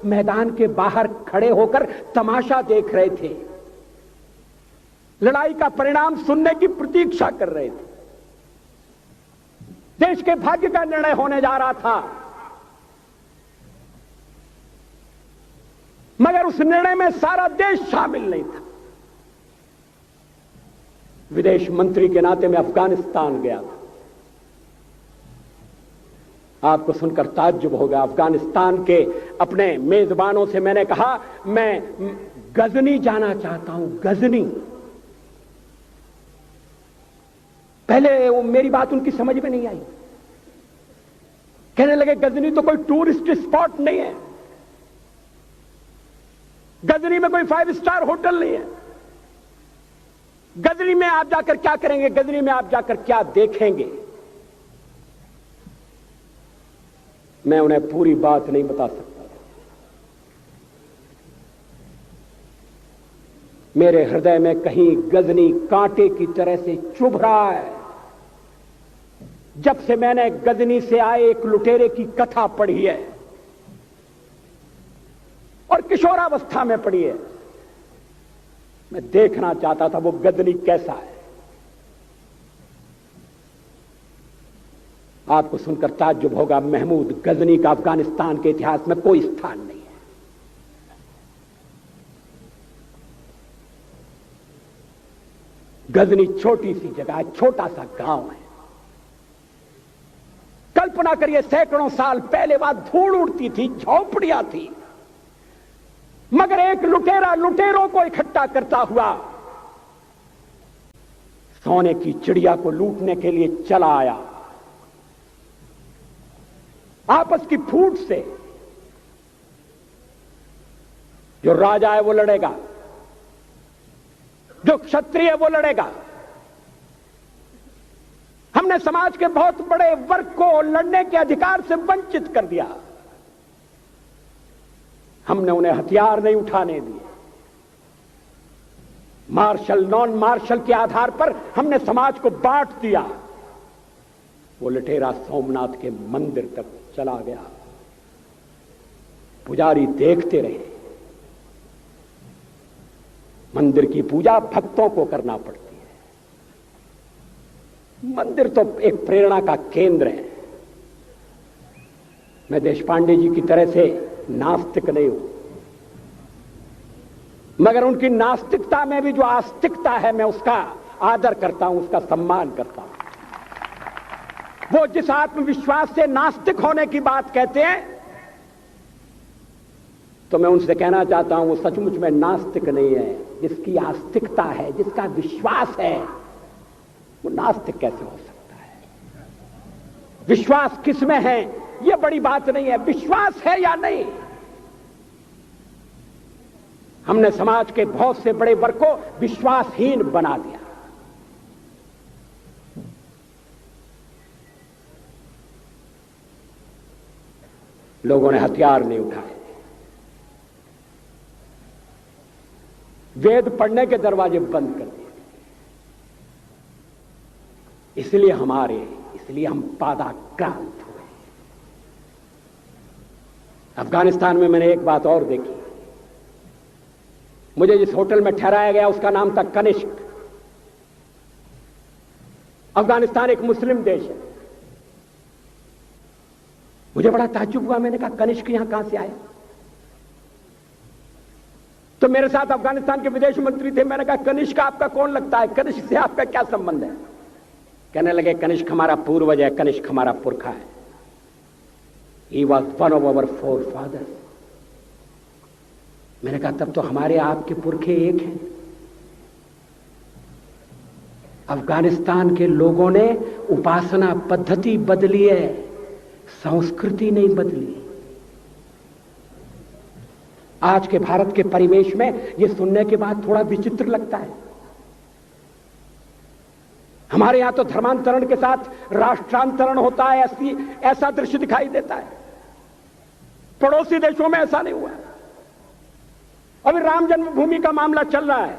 मैदान के बाहर खड़े होकर तमाशा देख रहे थे, लड़ाई का परिणाम सुनने की प्रतीक्षा कर रहे थे। देश के भाग्य का निर्णय होने जा रहा था, मगर उस निर्णय में सारा देश शामिल नहीं था। विदेश मंत्री के नाते मैं अफगानिस्तान गया था। आपको सुनकर ताज्जुब होगा, अफगानिस्तान के अपने मेजबानों से मैंने कहा मैं गजनी जाना चाहता हूं, गजनी। पहले वो मेरी बात उनकी समझ में नहीं आई। कहने लगे गजनी तो कोई टूरिस्ट स्पॉट नहीं है, गजनी में कोई 5 स्टार होटल नहीं है, गजनी में आप जाकर क्या करेंगे, गजनी में आप जाकर क्या देखेंगे। मैं उन्हें पूरी बात नहीं बता सकता। मेरे हृदय में कहीं गजनी कांटे की तरह से चुभ रहा है। जब से मैंने गजनी से आए एक लुटेरे की कथा पढ़ी है और किशोरावस्था में पढ़ी है, मैं देखना चाहता था वो गजनी कैसा है। आपको सुनकर ताज्जुब होगा, महमूद गजनी का अफगानिस्तान के इतिहास में कोई स्थान नहीं है। गजनी छोटी सी जगह है, छोटा सा गांव है। कल्पना करिए, सैकड़ों साल पहले वहां धूल उड़ती थी, झोंपड़ियां थी, मगर एक लुटेरा लुटेरों को इकट्ठा करता हुआ सोने की चिड़िया को लूटने के लिए चला आया। आपस की फूट से जो राजा है वो लड़ेगा, जो क्षत्रिय है वो लड़ेगा। हमने समाज के बहुत बड़े वर्ग को लड़ने के अधिकार से वंचित कर दिया। हमने उन्हें हथियार नहीं उठाने दिए। मार्शल नॉन मार्शल के आधार पर हमने समाज को बांट दिया। वो लुटेरा सोमनाथ के मंदिर तक चला गया। पुजारी देखते रहे। मंदिर की पूजा भक्तों को करना पड़ती है। मंदिर तो एक प्रेरणा का केंद्र है। मैं देशपांडे जी की तरह से नास्तिक नहीं हूं, मगर उनकी नास्तिकता में भी जो आस्तिकता है मैं उसका आदर करता हूं, उसका सम्मान करता हूं। वो जिस आत्मविश्वास से नास्तिक होने की बात कहते हैं, तो मैं उनसे कहना चाहता हूं वो सचमुच में नास्तिक नहीं है। जिसकी आस्तिकता है, जिसका विश्वास है, वो नास्तिक कैसे हो सकता है? विश्वास किसमें है ये बड़ी बात नहीं है, विश्वास है या नहीं। हमने समाज के बहुत से बड़े वर्ग को विश्वासहीन बना दिया। लोगों ने हथियार नहीं उठाए, वेद पढ़ने के दरवाजे बंद कर दिए। इसलिए हम पादाक्रांत हुए। अफगानिस्तान में मैंने एक बात और देखी। मुझे जिस होटल में ठहराया गया उसका नाम था कनिष्क। अफगानिस्तान एक मुस्लिम देश है। मुझे बड़ा ताज्जुब हुआ। मैंने कहा कनिष्क यहां कहां से आया? तो मेरे साथ अफगानिस्तान के विदेश मंत्री थे। मैंने कहा कनिष्क आपका कौन लगता है? कनिष्क से आपका क्या संबंध है? कहने लगे कनिष्क हमारा पूर्वज है, कनिष्क हमारा पुरखा है। He was one of our forefathers। मैंने कहा तब तो हमारे आपके पुरखे एक हैं। अफगानिस्तान के लोगों ने उपासना पद्धति बदली है, संस्कृति नहीं बदली। आज के भारत के परिवेश में यह सुनने के बाद थोड़ा विचित्र लगता है। हमारे यहां तो धर्मांतरण के साथ राष्ट्रांतरण होता है, ऐसा दृश्य दिखाई देता है। पड़ोसी देशों में ऐसा नहीं हुआ। अभी राम जन्मभूमि का मामला चल रहा है।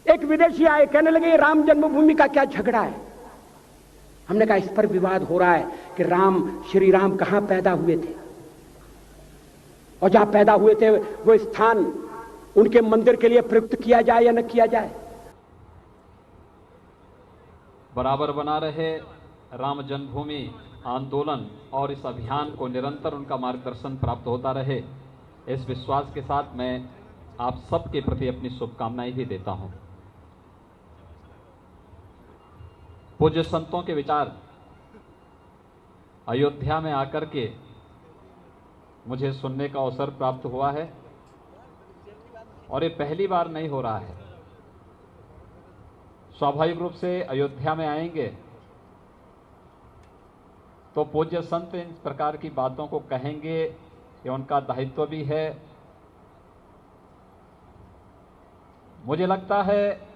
एक विदेशी आए, कहने लगे ये राम जन्मभूमि का क्या झगड़ा है? हमने कहा इस पर विवाद हो रहा है कि श्री राम कहां पैदा हुए थे। और जहां पैदा हुए थे वो स्थान उनके मंदिर के लिए प्रयुक्त किया जाए या न किया जाए। बराबर बना रहे राम जन्मभूमि आंदोलन और इस अभियान को निरंतर उनका मार्गदर्शन प्राप्त होता रहे, इस विश्वास के साथ मैं आप सबके प्रति अपनी शुभकामनाएं भी देता हूं। पूज्य संतों के विचार अयोध्या में आकर के मुझे सुनने का अवसर प्राप्त हुआ है और ये पहली बार नहीं हो रहा है। स्वाभाविक रूप से अयोध्या में आएंगे तो पूज्य संत इन प्रकार की बातों को कहेंगे, ये उनका दायित्व भी है। मुझे लगता है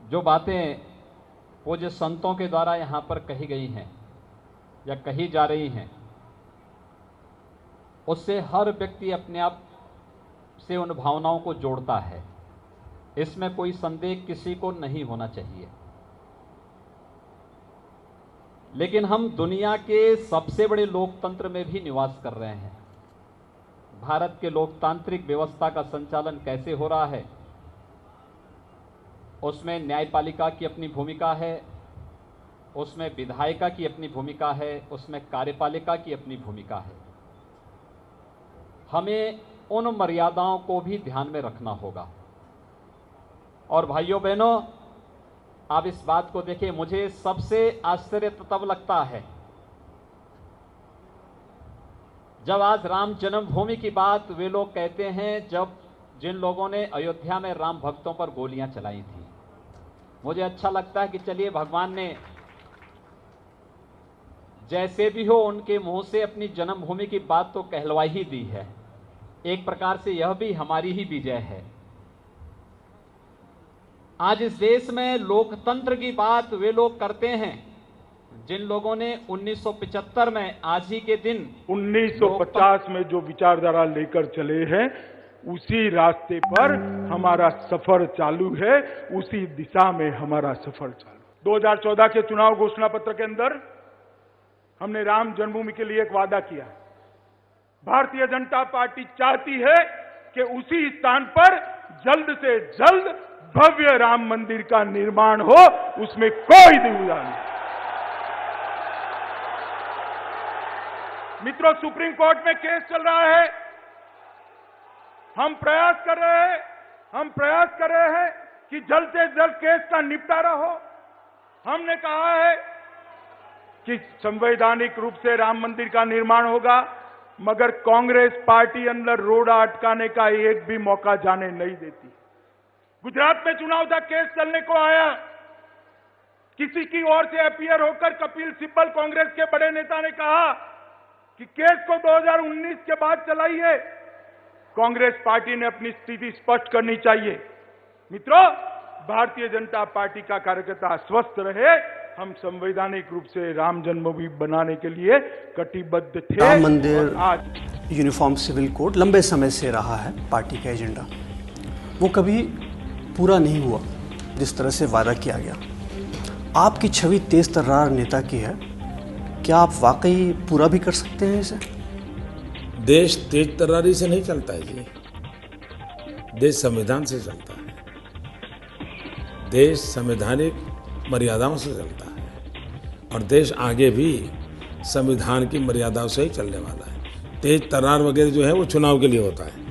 जो बातें पूज्य संतों के द्वारा यहाँ पर कही गई हैं या कही जा रही हैं, उससे हर व्यक्ति अपने आप से उन भावनाओं को जोड़ता है। इसमें कोई संदेह किसी को नहीं होना चाहिए। लेकिन हम दुनिया के सबसे बड़े लोकतंत्र में भी निवास कर रहे हैं। भारत के लोकतांत्रिक व्यवस्था का संचालन कैसे हो रहा है, उसमें न्यायपालिका की अपनी भूमिका है, उसमें विधायिका की अपनी भूमिका है, उसमें कार्यपालिका की अपनी भूमिका है। हमें उन मर्यादाओं को भी ध्यान में रखना होगा। और भाइयों बहनों, आप इस बात को देखिए, मुझे सबसे आश्चर्य तब लगता है जब आज राम जन्मभूमि की बात वे लोग कहते हैं जब जिन लोगों ने अयोध्या में राम भक्तों पर गोलियां चलाई थी। मुझे अच्छा लगता है कि चलिए भगवान ने जैसे भी हो उनके मुंह से अपनी जन्मभूमि की बात तो कहलवा ही दी है। एक प्रकार से यह भी हमारी ही विजय है। आज इस देश में लोकतंत्र की बात वे लोग करते हैं जिन लोगों ने 1975 में आज ही के दिन 1950 में जो विचारधारा लेकर चले हैं उसी रास्ते पर हमारा सफर चालू है, उसी दिशा में हमारा सफर चालू। 2014 के चुनाव घोषणा पत्र के अंदर हमने राम जन्मभूमि के लिए एक वादा किया। भारतीय जनता पार्टी चाहती है कि उसी स्थान पर जल्द से जल्द भव्य राम मंदिर का निर्माण हो, उसमें कोई दुविधा नहीं। मित्रों, सुप्रीम कोर्ट में केस चल रहा है। हम प्रयास कर रहे हैं कि जल्द से जल्द केस का निपटारा हो। हमने कहा है कि संवैधानिक रूप से राम मंदिर का निर्माण होगा, मगर कांग्रेस पार्टी अंदर रोड़ा अटकाने का एक भी मौका जाने नहीं देती। गुजरात में चुनाव था, केस चलने को आया, किसी की ओर से अपीयर होकर कपिल सिब्बल कांग्रेस के बड़े नेता ने कहा कि केस को 2019 के बाद चलाइए। कांग्रेस पार्टी ने अपनी स्थिति स्पष्ट करनी चाहिए। मित्रों, भारतीय जनता पार्टी का कार्यकर्ता स्वस्थ रहे। हम संवैधानिक रूप से राम जन्मभूमि बनाने के लिए कटिबद्ध थे। राम मंदिर, आज यूनिफॉर्म सिविल कोड लंबे समय से रहा है पार्टी का एजेंडा। वो कभी पूरा नहीं हुआ जिस तरह से वादा किया गया। आपकी छवि तेज तर्रार नेता की है, क्या आप वाकई पूरा भी कर सकते हैं इसे? देश तेज तर्रारी से नहीं चलता है जी, देश संविधान से चलता है। देश संवैधानिक मर्यादाओं से चलता है और देश आगे भी संविधान की मर्यादाओं से ही चलने वाला है। तेज तर्रार वगैरह जो है वो चुनाव के लिए होता है।